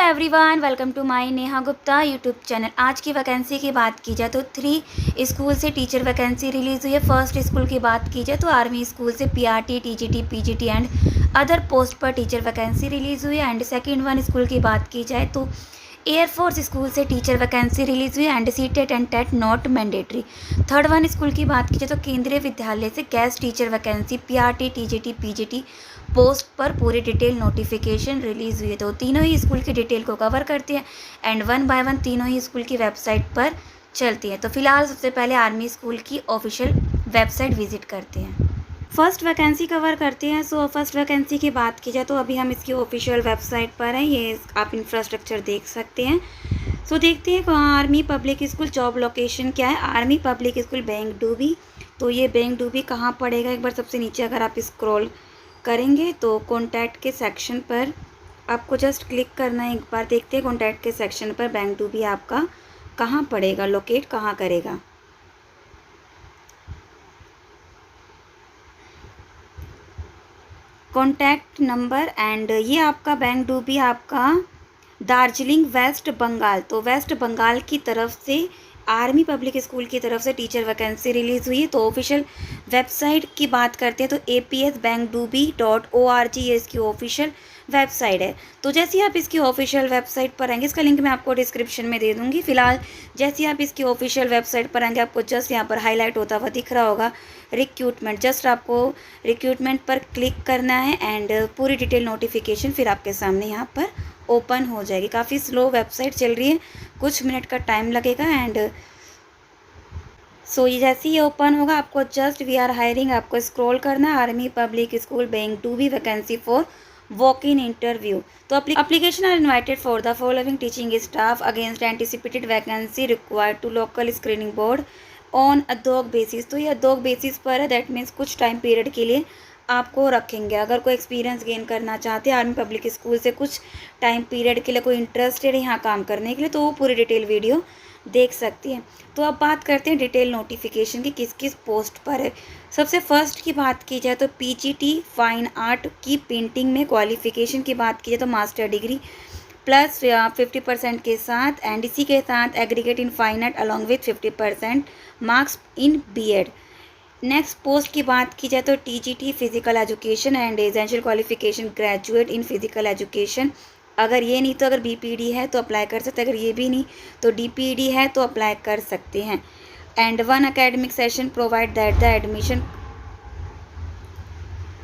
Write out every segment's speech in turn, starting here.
Everyone, welcome to my Neha Gupta YouTube channel. आज की vacancy की बात की जाए तो 3 स्कूल से टीचर वैकेंसी रिलीज़ हुई है। फर्स्ट स्कूल की बात की जाए तो आर्मी स्कूल से PRT, TGT, PGT and other post पर टीचर वैकेंसी रिलीज़ हुई है। एंड सेकेंड वन स्कूल की बात की जाए तो एयरफोर्स स्कूल से टीचर वैकेंसी रिलीज़ हुई and CTET and TET not mandatory. Third one school की बात की जाए तो केंद्रीय विद्यालय से guest teacher vacancy PRT, TGT, PGT post पर पूरी डिटेल नोटिफिकेशन रिलीज़ हुई है। तो तीनों ही स्कूल की डिटेल को कवर करते हैं एंड वन बाय वन तीनों ही स्कूल की वेबसाइट पर चलती है। तो फिलहाल सबसे पहले आर्मी स्कूल की ऑफिशियल वेबसाइट विजिट करते हैं। फर्स्ट वैकेंसी कवर करते हैं। सो फर्स्ट वैकेंसी की बात की जाए तो अभी हम इसकी ऑफिशियल वेबसाइट पर हैं। ये आप इंफ्रास्ट्रक्चर देख सकते हैं। सो देखते हैं army public school job location क्या है। Army public school Bengdubi. तो ये बेंगडूबी कहाँ पड़ेगा, एक बार सबसे नीचे अगर आप स्क्रॉल करेंगे तो कॉन्टैक्ट के सेक्शन पर आपको जस्ट क्लिक करना है। एक बार देखते हैं कॉन्टैक्ट के सेक्शन पर बेंगडूबी आपका कहाँ पड़ेगा, लोकेट कहाँ करेगा। कॉन्टैक्ट नंबर एंड ये आपका बेंगडूबी आपका दार्जिलिंग वेस्ट बंगाल। तो वेस्ट बंगाल की तरफ से आर्मी पब्लिक स्कूल की तरफ से टीचर वैकेंसी रिलीज़ हुई है। तो ऑफिशियल वेबसाइट की बात करते हैं तो APSBengdubi.org ये इसकी ऑफिशियल वेबसाइट है। तो जैसे ही आप इसकी ऑफिशियल वेबसाइट पर आएंगे, इसका लिंक मैं आपको डिस्क्रिप्शन में दे दूँगी। फिलहाल जैसे ही आप इसकी ऑफिशियल वेबसाइट पर आएंगे, आपको जस्ट यहाँ पर हाईलाइट होता हुआ दिख रहा होगा रिक्रूटमेंट। जस्ट आपको रिक्रूटमेंट पर क्लिक करना है एंड पूरी डिटेल नोटिफिकेशन फिर आपके सामने यहाँ पर ओपन हो जाएगी। काफ़ी स्लो वेबसाइट चल रही है, कुछ मिनट का टाइम लगेगा एंड ये जैसे ही ओपन होगा आपको जस्ट वी आर हायरिंग आपको स्क्रॉल करना है। Army public school Bengdubi vacancy for walk in interview. तो application are invited for the following teaching staff against anticipated vacancy required to local screening board on ad hoc basis। तो ये ad hoc basis पर है, that means कुछ time period के लिए आपको रखेंगे। अगर कोई एक्सपीरियंस गेन करना चाहते हैं आर्मी पब्लिक स्कूल से कुछ टाइम पीरियड के लिए, कोई इंटरेस्टेड है यहाँ काम करने के लिए, तो वो पूरी डिटेल वीडियो देख सकती हैं। तो अब बात करते हैं डिटेल नोटिफिकेशन की किस किस पोस्ट पर है। सबसे फर्स्ट की बात की जाए तो पीजीटी फाइन आर्ट की पेंटिंग में क्वालिफिकेशन की बात की जाए तो मास्टर डिग्री प्लस 50% के साथ एंड इसी के साथ aggregate in fine art along with 50% marks in BEd. Next post की बात की जाए तो TGT physical education and essential qualification graduate in physical education. अगर ये नहीं तो अगर बीपीडी है तो अप्लाई कर सकते हैं, अगर ये भी नहीं तो डीपीडी है तो अप्लाई कर सकते हैं। And 1 academic session provide that the admission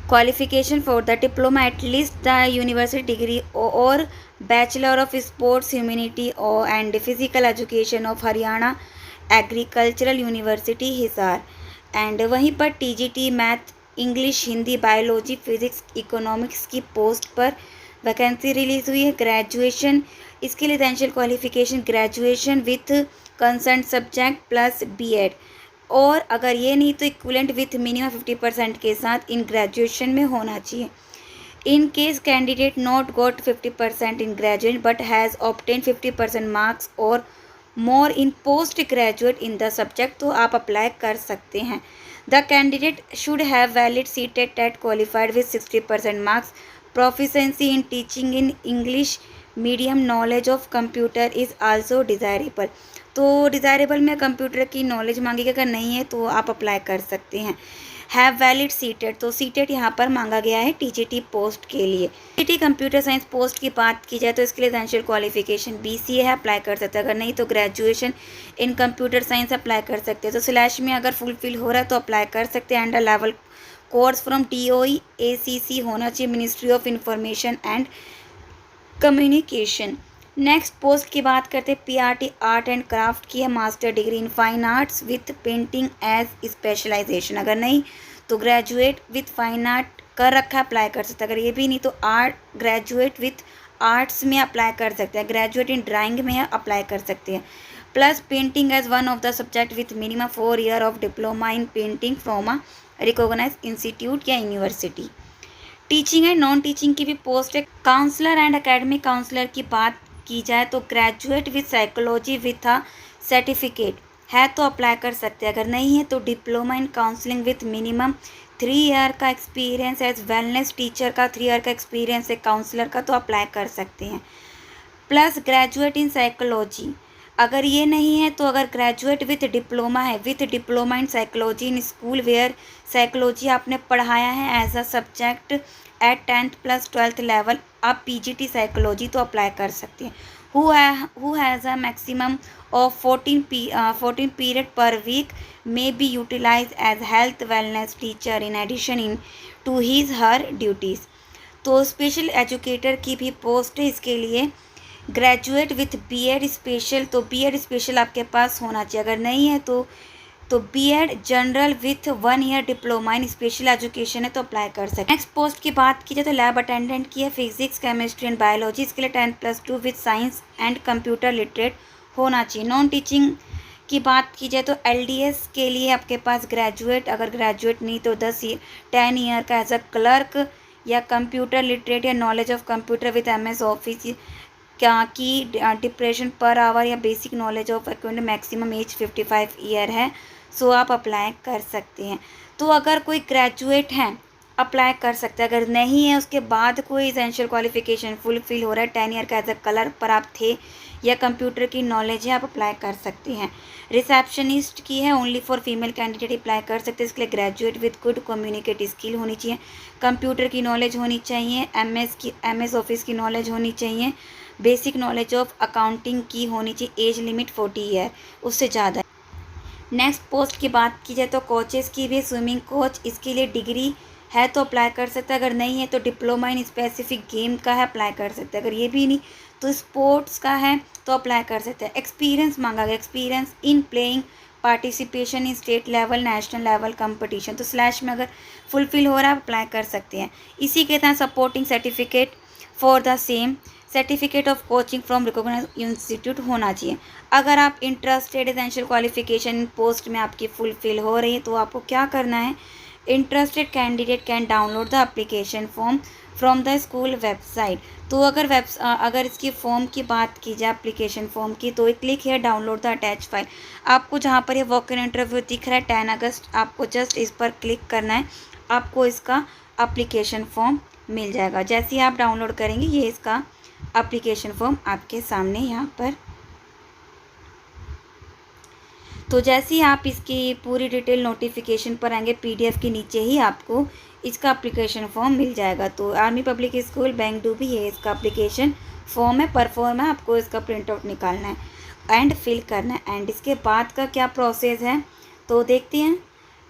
qualification for the diploma at least the university degree or bachelor of sports humanity or and physical education of Haryana agricultural university Hisar. And वहीं पर TGT math, English, Hindi, biology, physics, economics की post पर vacancy release हुई है। Graduation इसके लिए essential qualification graduation with concern subject plus BEd, और अगर ये नहीं तो इक्विवेलेंट विथ मिनिमम 50% के साथ इन ग्रेजुएशन में होना चाहिए। In case candidate not got 50% in graduate but has obtain 50% marks और more in post graduate in the subject, तो आप अप्लाई कर सकते हैं। The candidate should have valid CTET TET qualified with 60% marks, proficiency in teaching in English medium, knowledge of computer is also desirable. तो desirable में computer की knowledge मांगी, अगर नहीं है तो आप अप्लाई कर सकते हैं। हैव वैलिड सीटेट, तो सीटेट यहाँ पर मांगा गया है टीजीटी पोस्ट के लिए। टीजीटी कंप्यूटर साइंस पोस्ट की बात की जाए तो इसके लिए एसेंशियल क्वालिफिकेशन बीसीए है, अप्लाई कर सकते हैं। अगर नहीं तो graduation in computer science apply कर सकते हैं। तो स्लैश में अगर फुलफिल हो रहा है तो अप्लाई कर सकते हैं। And level course from DOE ACC होना चाहिए, ministry of information and communication. Next post की बात करते हैं पीआरटी आर्ट एंड क्राफ्ट की है, master degree in fine arts with painting as specialization. अगर नहीं तो ग्रेजुएट विथ फाइन आर्ट कर रखा है, अप्लाई कर सकते हैं। अगर ये भी नहीं तो आर्ट ग्रेजुएट विथ आर्ट्स में अप्लाई कर सकते हैं। ग्रेजुएट इन ड्राइंग में है, अप्लाई कर सकते हैं। Plus painting as one of the subject with minimum 4 year of diploma in painting from a recognise institute या university. Teaching and non teaching की भी पोस्ट है। काउंसलर एंड एकेडमिक काउंसलर की बात की जाए तो graduate with psychology with a certificate है तो अप्लाई कर सकते हैं। अगर नहीं है तो diploma in counselling with minimum 3 year का एक्सपीरियंस एज वेलनेस टीचर का 3 year का एक्सपीरियंस है काउंसलर का, तो अप्लाई कर सकते हैं। Plus graduate in psychology. अगर ये नहीं है तो अगर ग्रेजुएट विथ डिप्लोमा है, with diploma in psychology in school where psychology आपने पढ़ाया है as a subject at 10th plus 12th level, आप पीजीटी साइकोलॉजी तो अप्लाई कर सकते हैं। who has a maximum of 14 period per week may be utilized as health wellness teacher in addition in to his her duties। तो special educator की भी post है इसके लिए। ग्रेजुएट विथ बीएड स्पेशल, तो बीएड स्पेशल आपके पास होना चाहिए, अगर नहीं है तो BEd general with 1 year diploma in special education है तो अप्लाई कर सकते हैं। नेक्स्ट पोस्ट की बात की जाए तो लैब अटेंडेंट की है, फिजिक्स केमिस्ट्री एंड बायोलॉजी, इसके लिए 10+2 with science and computer literate होना चाहिए। नॉन टीचिंग की बात की जाए तो एलडीएस के लिए आपके पास ग्रेजुएट, अगर ग्रेजुएट नहीं तो 10 ईयर का एज अ क्लर्क या कंप्यूटर लिटरेट या knowledge of computer with MS office क्या की डिप्रेशन पर आवर या basic knowledge of account, maximum age 55 year है, सो आप अप्लाई कर सकते हैं। तो अगर कोई ग्रेजुएट हैं अप्लाई कर सकते हैं, अगर नहीं है उसके बाद कोई एसेंशियल क्वालिफिकेशन फुलफिल हो रहा है, 10 ईयर का एज अ कलर पर आप थे या कंप्यूटर की नॉलेज है, आप अप्लाई कर सकते हैं। रिसेप्शनिस्ट की है, only for female candidate apply कर सकते हैं, इसके लिए graduate with good communicate skill होनी चाहिए, कंप्यूटर की नॉलेज होनी चाहिए, एमएस ऑफिस की नॉलेज होनी चाहिए, बेसिक नॉलेज ऑफ अकाउंटिंग की होनी चाहिए, एज लिमिट 40 ईयर, उससे ज़्यादा। नेक्स्ट पोस्ट की बात की जाए तो कोचेस की भी, स्विमिंग कोच, इसके लिए डिग्री है तो अप्लाई कर सकते हैं, अगर नहीं है तो डिप्लोमा इन स्पेसिफिक गेम का है अप्लाई कर सकते हैं, अगर ये भी नहीं तो स्पोर्ट्स का है तो अप्लाई कर सकते हैं। एक्सपीरियंस मांगा गया, experience in playing participation in state level national level competition, तो स्लैश में अगर फुलफिल हो रहा है अप्लाई कर सकते हैं। इसी के तहत supporting certificate for the same certificate of coaching from recognise institute होना चाहिए। अगर आप इंटरेस्टेड एसेंशियल क्वालिफिकेशन पोस्ट में आपकी फुलफिल हो रही है तो आपको क्या करना है, interested candidate can download the application form from the school website. तो अगर इसकी फॉर्म की बात की जाए एप्लीकेशन फॉर्म की, तो click here download the attach file. आपको जहाँ पर ये वॉक इन इंटरव्यू दिख रहा है 10 अगस्त, आपको जस्ट इस पर क्लिक करना है, आपको इसका एप्लीकेशन फॉर्म मिल जाएगा। जैसे ही आप डाउनलोड करेंगे ये इसका एप्लीकेशन फॉर्म आपके सामने यहाँ पर, तो जैसे ही आप इसकी पूरी डिटेल नोटिफिकेशन पर आएंगे पीडीएफ के नीचे ही आपको इसका एप्लीकेशन फॉर्म मिल जाएगा। तो आर्मी पब्लिक स्कूल बेंगडूबी ये इसका एप्लीकेशन फॉर्म है, पर फॉर्म है, आपको इसका प्रिंट आउट निकालना है एंड फिल करना है। एंड इसके बाद का क्या प्रोसेस है तो देखते हैं।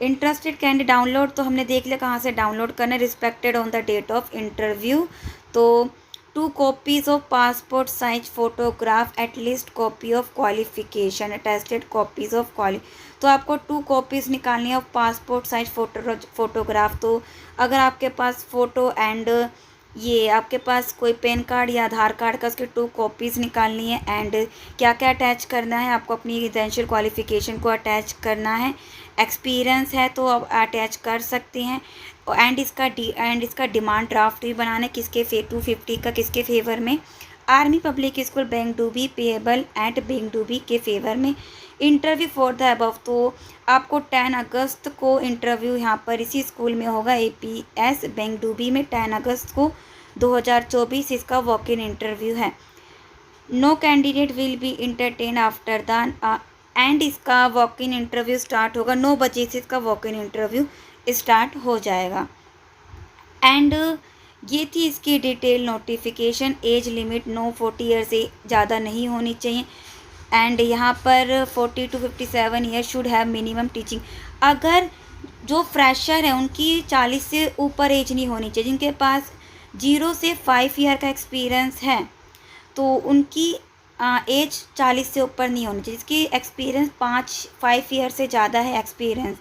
इंटरेस्टेड कैंडिडेट डाउनलोड तो हमने देख लिया कहाँ से डाउनलोड करना है, respected on the date of interview. तो 2 copies of passport size photograph, at least copy of qualification, attested copies of तो आपको 2 copies निकालनी है ऑफ पासपोर्ट साइज फोटोग्राफ। तो अगर आपके पास फ़ोटो एंड ये आपके पास कोई पैन कार्ड या आधार कार्ड का उसके 2 कॉपीज़ निकालनी है। एंड क्या क्या अटैच करना है, आपको अपनी एसेंशियल क्वालिफिकेशन को अटैच करना है, एक्सपीरियंस है तो आप अटैच कर सकते हैं। एंड इसका डिमांड ड्राफ्ट भी बनाना है, किसके 250 का किसके फेवर में, army public school Bengdubi payable at Bengdubi के फेवर में। इंटरव्यू फॉर द अबव, तो आपको 10 अगस्त को इंटरव्यू यहाँ पर इसी स्कूल में होगा, एपीएस बेंगडूबी में 10 अगस्त को 2024 इसका वॉक इन इंटरव्यू है। No candidate will be entertain after the end इसका वॉक इन इंटरव्यू स्टार्ट होगा 9 बजे से, इसका वॉक इन इंटरव्यू स्टार्ट हो जाएगा। एंड ये थी इसकी detail notification. Age limit 40 year से ज़्यादा नहीं होनी चाहिए। एंड यहाँ पर 40 to 57 year should have minimum teaching. अगर जो फ्रेशर है उनकी 40 से ऊपर एज नहीं होनी चाहिए, जिनके पास 0 से 5 ईयर का एक्सपीरियंस है तो उनकी एज 40 से ऊपर नहीं होनी चाहिए। जिसकी एक्सपीरियंस 5 ईयर से ज़्यादा है एक्सपीरियंस,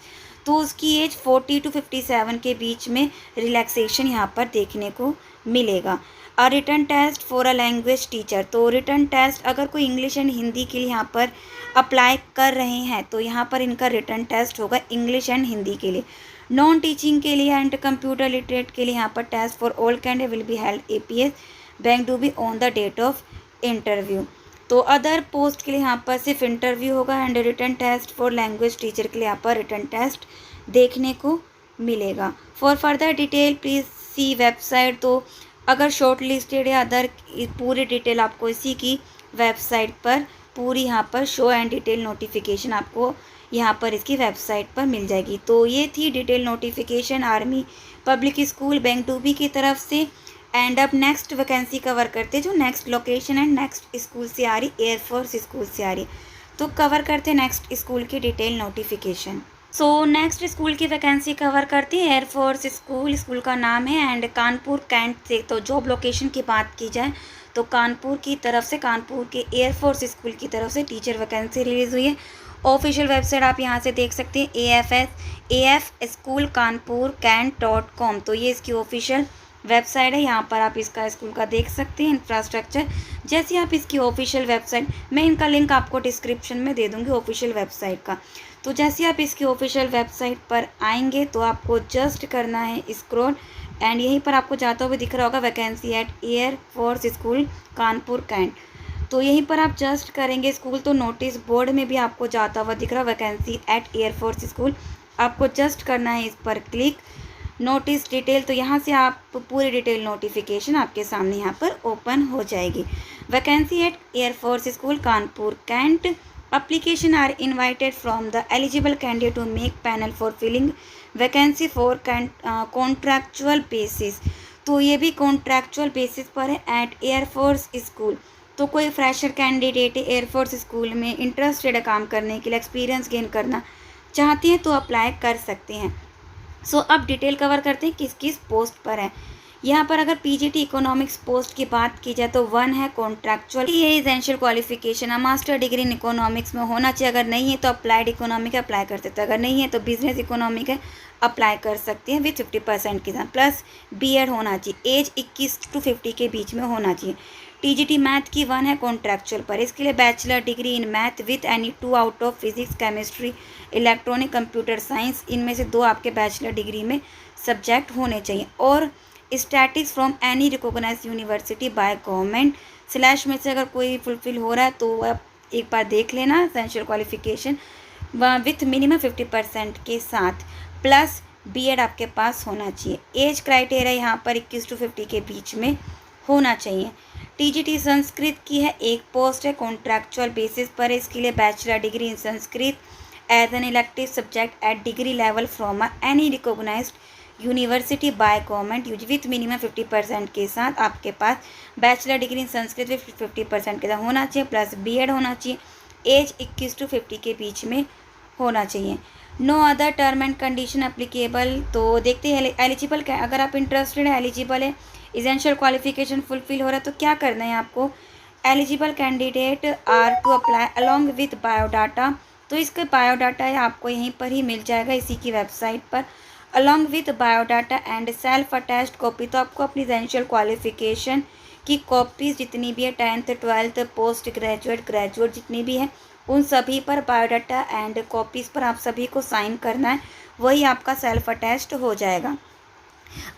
तो उसकी एज 40 to 57 के बीच में रिलैक्सेशन यहाँ पर देखने को मिलेगा। और written test for a language teacher, तो रिटन टेस्ट अगर कोई इंग्लिश एंड हिंदी के लिए यहाँ पर अप्लाई कर रहे हैं तो यहाँ पर इनका रिटन टेस्ट होगा इंग्लिश एंड हिंदी के लिए। नॉन टीचिंग के लिए एंड कंप्यूटर लिटरेट के लिए यहाँ पर test for all candidate will be held APS Bengdubi on the date of interview. तो अदर पोस्ट के लिए यहाँ पर सिर्फ इंटरव्यू होगा and written test for language teacher के लिए यहाँ पर रिटन टेस्ट देखने को मिलेगा। For further detail please see website. तो अगर शॉर्ट लिस्टेड या अदर, पूरी डिटेल आपको इसी की वेबसाइट पर पूरी यहाँ पर शो एंड डिटेल नोटिफिकेशन आपको यहाँ पर इसकी वेबसाइट पर मिल जाएगी। तो ये थी detail notification army public school Bengdubi की तरफ से। एंड अब नेक्स्ट वैकेंसी कवर करते हैं जो next location and next school से आ रही, एयरफोर्स स्कूल से आ रही। तो कवर करते हैं नेक्स्ट स्कूल की detail notification. So next school की वैकेंसी कवर करती है एयरफोर्स स्कूल, स्कूल का नाम है एंड कानपुर कैंट से। तो जॉब लोकेशन की बात की जाए तो कानपुर की तरफ से, कानपुर के एयरफोर्स स्कूल की तरफ से टीचर वैकेंसी रिलीज़ हुई है। ऑफिशियल वेबसाइट आप यहाँ से देख सकते हैं, AF स्कूल कानपुर कैंट.com। तो ये इसकी ऑफिशियल वेबसाइट है, यहाँ पर आप इसका स्कूल का देख सकते हैं इंफ्रास्ट्रक्चर। जैसे आप इसकी ऑफिशियल वेबसाइट, मैं इनका लिंक आपको डिस्क्रिप्शन में दे दूँगी ऑफिशियल वेबसाइट का। तो जैसे आप इसकी ऑफिशियल वेबसाइट पर आएंगे तो आपको जस्ट करना है स्क्रॉल एंड यहीं पर आपको जाता हुआ दिख रहा होगा vacancy at air force school Kanpur cantt. तो यहीं पर आप जस्ट करेंगे स्कूल तो नोटिस बोर्ड में भी आपको जाता हुआ दिख रहा वैकेंसी एट एयरफोर्स स्कूल। आपको जस्ट करना है इस पर क्लिक, नोटिस डिटेल। तो यहाँ से आप पूरी डिटेल नोटिफिकेशन आपके सामने यहाँ पर ओपन हो जाएगी। Vacancy at air force school Kanpur cantt, application are invited from the eligible candidate to make panel for filling vacancy for contractual basis। तो ये भी कॉन्ट्रैक्चुअल बेसिस पर है एट एयरफोर्स स्कूल। तो कोई फ्रेशर कैंडिडेट एयरफोर्स स्कूल में इंटरेस्टेड है काम करने के लिए, एक्सपीरियंस गेन करना चाहते हैं तो अप्लाई कर सकते हैं। सो अब डिटेल कवर करते हैं किस किस पोस्ट पर है। यहाँ पर अगर PGT इकोनॉमिक्स पोस्ट की बात की जाए तो 1 है कॉन्ट्रैक्चुअल। ये एसेंशियल क्वालिफिकेशन है, मास्टर डिग्री इन इकोनॉमिक्स में होना चाहिए। अगर नहीं है तो अप्लाइड इकोनॉमिक अप्लाई कर सकते हैं, अगर नहीं है तो बिजनेस इकोनॉमिक है अप्लाई कर सकते हैं विथ 50% के साथ, प्लस BEd होना चाहिए। एज 21 to 50 के बीच में होना चाहिए। TGT मैथ की 1 है कॉन्ट्रैक्चुअल पर, इसके लिए bachelor degree in math with any 2 out of physics, chemistry, electronic, computer science, इनमें से 2 आपके बैचलर डिग्री में सब्जेक्ट होने चाहिए। और statics from any recognised university by government slash में से अगर कोई फुलफिल हो रहा है तो आप एक बार देख लेना। एसेंशियल क्वालिफिकेशन विथ मिनिमम 50% के साथ, प्लस BEd आपके पास होना चाहिए। एज क्राइटेरिया यहाँ पर 21 to 50 के बीच में होना चाहिए। TGT संस्कृत की है, एक पोस्ट है कॉन्ट्रैक्चुअल बेसिस पर, इसके लिए bachelor degree in Sanskrit as an elective subject at degree level from any recognised university by government with minimum 50% के साथ आपके पास bachelor degree in Sanskrit with 50% के साथ होना चाहिए, प्लस BEd होना चाहिए। एज 21 to 50 के बीच में होना चाहिए। No other term and condition applicable. तो देखते हैं एलिजिबल, अगर आप इंटरेस्टेड है, एलिजिबल है, एसेंशियल क्वालिफिकेशन फुलफिल हो रहा है तो क्या करना है आपको। Eligible candidate are to apply along with biodata. तो इसका बायोडाटा है आपको यहीं पर ही मिल जाएगा इसी की वेबसाइट पर, along with biodata and self attached copy. तो आपको अपनी एसेंशियल क्वालिफिकेशन की कॉपीज़ जितनी भी है, 10th 12th post graduate graduate जितनी भी है, उन सभी पर बायोडाटा एंड कॉपीज़ पर आप सभी को साइन करना है, वही आपका सेल्फ अटैच्ड हो जाएगा।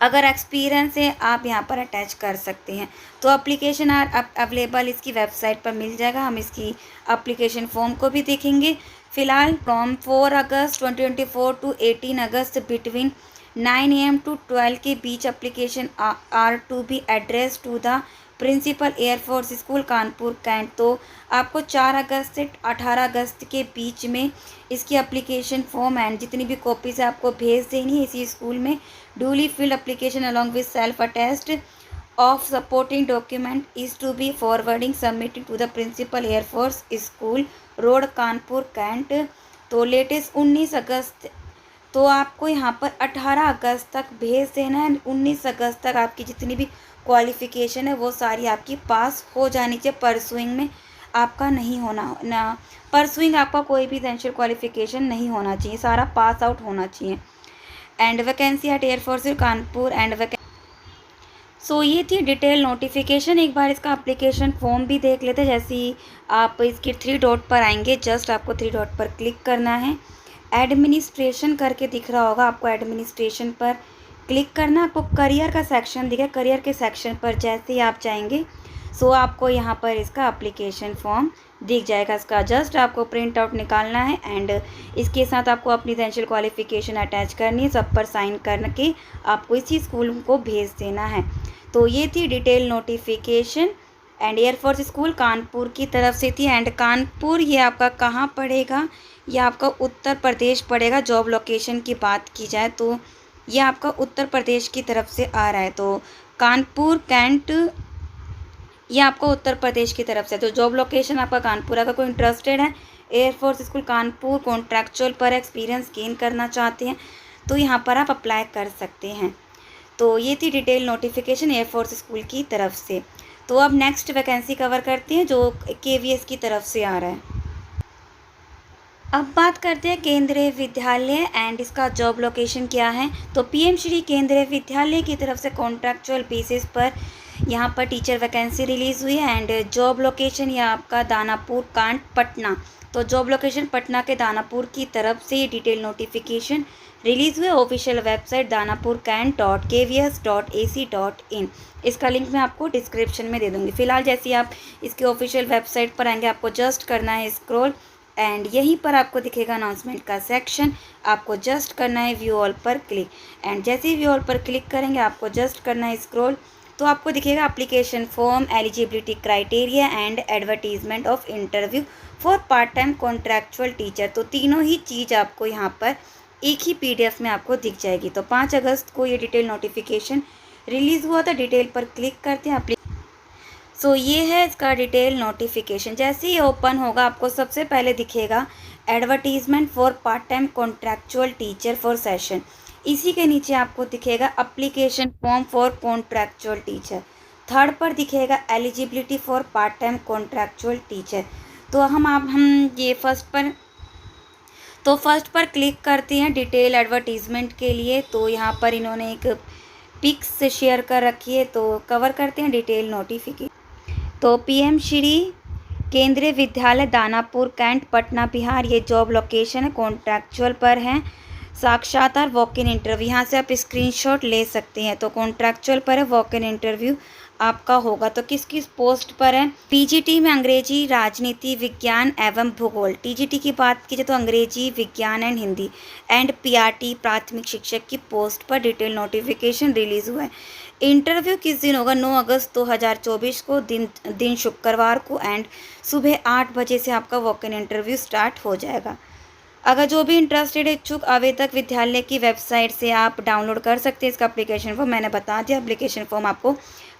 अगर एक्सपीरियंस है आप यहाँ पर अटैच कर सकते हैं। तो एप्लीकेशन आर अवेलेबल इसकी वेबसाइट पर मिल जाएगा। हम इसकी एप्लीकेशन फॉर्म को भी देखेंगे। फ़िलहाल from 4 August 2024 to 18 August between 9 AM to 12 के बीच application are to be address to the principal air force school Kanpur cantt. तो आपको 4 अगस्त से 18 अगस्त के बीच में इसकी एप्लीकेशन फॉर्म एंड जितनी भी कॉपीज़ आपको भेज देनी है इसी स्कूल में। Duly filled application along with self attest of supporting document is to be forwarding submitted to the principal air force school road Kanpur cantt. तो लेटेस्ट 19 अगस्त, तो आपको यहाँ पर 18 अगस्त तक भेज देना है। 19 अगस्त तक आपकी जितनी भी क्वालिफ़िकेशन है वो सारी आपकी पास हो जानी चाहिए। परसुइंग में आपका नहीं होना ना, परसुइंग आपका कोई भी एसेंशियल क्वालिफ़िकेशन नहीं होना चाहिए, सारा पास आउट होना चाहिए। And vacancy at air force Kanpur and so ये थी डिटेल नोटिफिकेशन। एक बार इसका एप्लीकेशन फॉर्म भी देख लेते हैं। जैसे ही आप इसके 3 डॉट पर आएंगे, जस्ट आपको 3 डॉट पर क्लिक करना है। एडमिनिस्ट्रेशन करके दिख रहा होगा, आपको एडमिनिस्ट्रेशन पर क्लिक करना। आपको करियर का सेक्शन दिखेगा, करियर के सेक्शन पर जैसे ही आप जाएंगे सो आपको यहाँ पर इसका एप्लीकेशन फॉर्म दिख जाएगा। इसका जस्ट आपको प्रिंट आउट निकालना है एंड इसके साथ आपको अपनी एसेंशियल क्वालिफ़िकेशन अटैच करनी है, सब पर साइन करके आपको इसी स्कूल को भेज देना है। तो ये थी detail notification and air force school Kanpur की तरफ से थी। एंड कानपुर ये आपका कहाँ पड़ेगा, ये आपका उत्तर प्रदेश पड़ेगा। जॉब लोकेशन की बात की जाए तो ये आपका उत्तर प्रदेश की तरफ से आ रहा है। तो कानपुर कैंट ये आपको उत्तर प्रदेश की तरफ से। तो जॉब लोकेशन आपका कानपुर। अगर कोई इंटरेस्टेड है एयरफोर्स स्कूल कानपुर, कॉन्ट्रैक्चुअल पर एक्सपीरियंस गेन करना चाहते हैं तो यहाँ पर आप अप्लाई कर सकते हैं। तो ये थी डिटेल नोटिफिकेशन एयरफोर्स स्कूल की तरफ से। तो अब नेक्स्ट वैकेंसी कवर करते हैं जो KVS की तरफ से आ रहा है। अब बात करते हैं केंद्रीय विद्यालय एंड इसका जॉब लोकेशन क्या है। तो PM श्री केंद्रीय विद्यालय की तरफ से कॉन्ट्रैक्चुअल बेसिस पर यहाँ पर टीचर वैकेंसी रिलीज़ हुई है। एंड जॉब लोकेशन यह आपका दानापुर कांड पटना। तो जॉब लोकेशन पटना के दानापुर की तरफ से ये डिटेल नोटिफिकेशन रिलीज़ हुए। Official website danapurcant.kvs.ac.in। इसका लिंक मैं आपको डिस्क्रिप्शन में दे दूँगी। फिलहाल जैसे आप इसके ऑफिशियल वेबसाइट पर आएंगे आपको जस्ट करना है स्क्रॉल एंड यहीं पर आपको दिखेगा अनाउंसमेंट का सेक्शन। आपको जस्ट करना है व्यू ऑल पर क्लिक एंड जैसे ही व्यू ऑल पर क्लिक करेंगे आपको जस्ट करना है स्क्रॉल तो आपको दिखेगा application form, eligibility criteria and advertisement of interview for part time contractual teacher. तो तीनों ही चीज़ आपको यहाँ पर एक ही PDF में आपको दिख जाएगी। तो 5 अगस्त को ये डिटेल नोटिफिकेशन रिलीज़ हुआ था। डिटेल पर क्लिक करते हैं सो ये है इसका डिटेल नोटिफिकेशन। जैसे ही ओपन होगा आपको सबसे पहले दिखेगा advertisement for part time contractual teacher for session. इसी के नीचे आपको दिखेगा application form for contractual teacher. Third पर दिखेगा eligibility for part time contractual teacher. तो हम ये फर्स्ट पर क्लिक करते हैं डिटेल एडवर्टीजमेंट के लिए। तो यहाँ पर इन्होंने एक पिक्स शेयर कर रखी है। तो कवर करते हैं डिटेल नोटिफिकेशन। तो PM श्री केंद्रीय विद्यालय दानापुर कैंट पटना बिहार ये जॉब लोकेशन है। कॉन्ट्रैक्चुअल पर है। साक्षात्कार वॉक इन इंटरव्यू यहाँ से आप स्क्रीनशॉट ले सकते हैं। तो कॉन्ट्रैक्चुअल पर है, वॉक इन इंटरव्यू आपका होगा। तो किस किस पोस्ट पर है। PGT में अंग्रेजी, राजनीति विज्ञान एवं भूगोल। TGT की बात की जाए तो अंग्रेजी, विज्ञान एंड हिंदी। एंड PRT प्राथमिक शिक्षक की पोस्ट पर डिटेल नोटिफिकेशन रिलीज़ हुआ है। इंटरव्यू किस दिन होगा, 9 अगस्त 2024 को दिन शुक्रवार को एंड सुबह 8 बजे से आपका वॉक इन इंटरव्यू स्टार्ट हो जाएगा। अगर जो भी इंटरेस्टेड इच्छुक आवेदक विद्यालय की वेबसाइट से आप डाउनलोड कर सकते हैं इसका एप्लीकेशन फॉर्म। मैंने बता दिया एप्लीकेशन फॉर्म आपको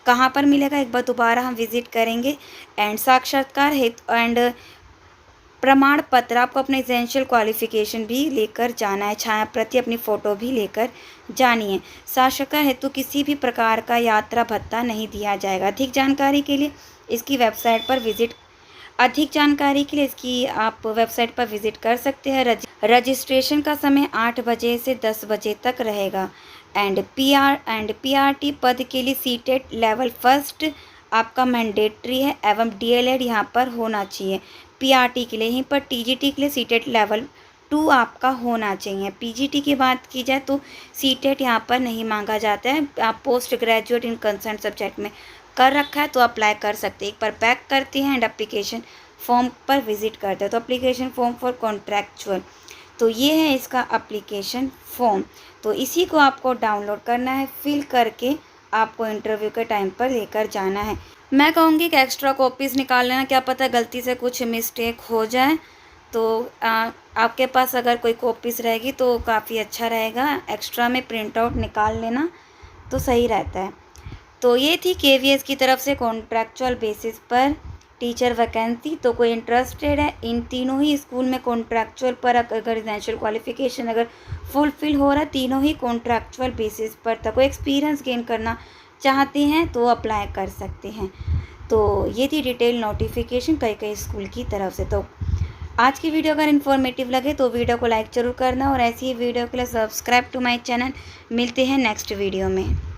कहाँ पर मिलेगा, एक बार दोबारा हम विजिट करेंगे। एंड साक्षात्कार हेतु एंड प्रमाण पत्र आपको अपने एसेंशियल क्वालिफिकेशन भी लेकर जाना है। छाया प्रति अपनी फ़ोटो भी लेकर जानी है। साक्षात्कार हेतु किसी भी प्रकार का यात्रा भत्ता नहीं दिया जाएगा। अधिक जानकारी के लिए इसकी वेबसाइट पर आप वेबसाइट पर विजिट कर सकते हैं। रजिस्ट्रेशन का समय 8 बजे से 10 बजे तक रहेगा। एंड PRT पद के लिए सीटेट लेवल फर्स्ट आपका मैंडेटरी है एवं DLED यहाँ पर होना चाहिए। PRT के लिए, यहीं पर TGT के लिए सीटेट लेवल 2 आपका होना चाहिए। PGT की बात की जाए तो सीटेट यहाँ पर नहीं मांगा जाता है। आप पोस्ट ग्रेजुएट इन कंसर्न सब्जेक्ट में कर रखा है तो अप्लाई कर सकते हैं। एक बार बैक करते हैं एंड एप्लीकेशन फॉर्म पर विजिट करते हैं। तो एप्लीकेशन फॉर्म फॉर कॉन्ट्रैक्चुअल, तो ये है इसका एप्लीकेशन फॉर्म। तो इसी को आपको डाउनलोड करना है, फिल करके आपको इंटरव्यू के टाइम पर लेकर जाना है। मैं कहूँगी कि एक्स्ट्रा कॉपीज़ निकाल लेना, क्या पता गलती से कुछ मिस्टेक हो जाए। तो आपके पास अगर कोई कॉपीज़ रहेगी तो काफ़ी अच्छा रहेगा। एक्स्ट्रा में प्रिंट आउट निकाल लेना तो सही रहता है। तो ये थी KVS की तरफ से कॉन्ट्रैक्चुअल बेसिस पर टीचर वैकेंसी। तो कोई इंटरेस्टेड है इन तीनों ही स्कूल में कॉन्ट्रैक्चुअल पर, अगर एसेंशियल क्वालिफिकेशन अगर फुलफिल हो रहा है तीनों ही कॉन्ट्रैक्चुअल बेसिस पर, तक कोई एक्सपीरियंस गेन करना चाहते हैं तो अप्लाई कर सकते हैं। तो ये थी डिटेल नोटिफिकेशन कई स्कूल की तरफ से। तो आज की वीडियो अगर इन्फॉर्मेटिव लगे तो वीडियो को लाइक ज़रूर करना और ऐसी ही वीडियो के लिए सब्सक्राइब टू माय चैनल। मिलते हैं नेक्स्ट वीडियो में।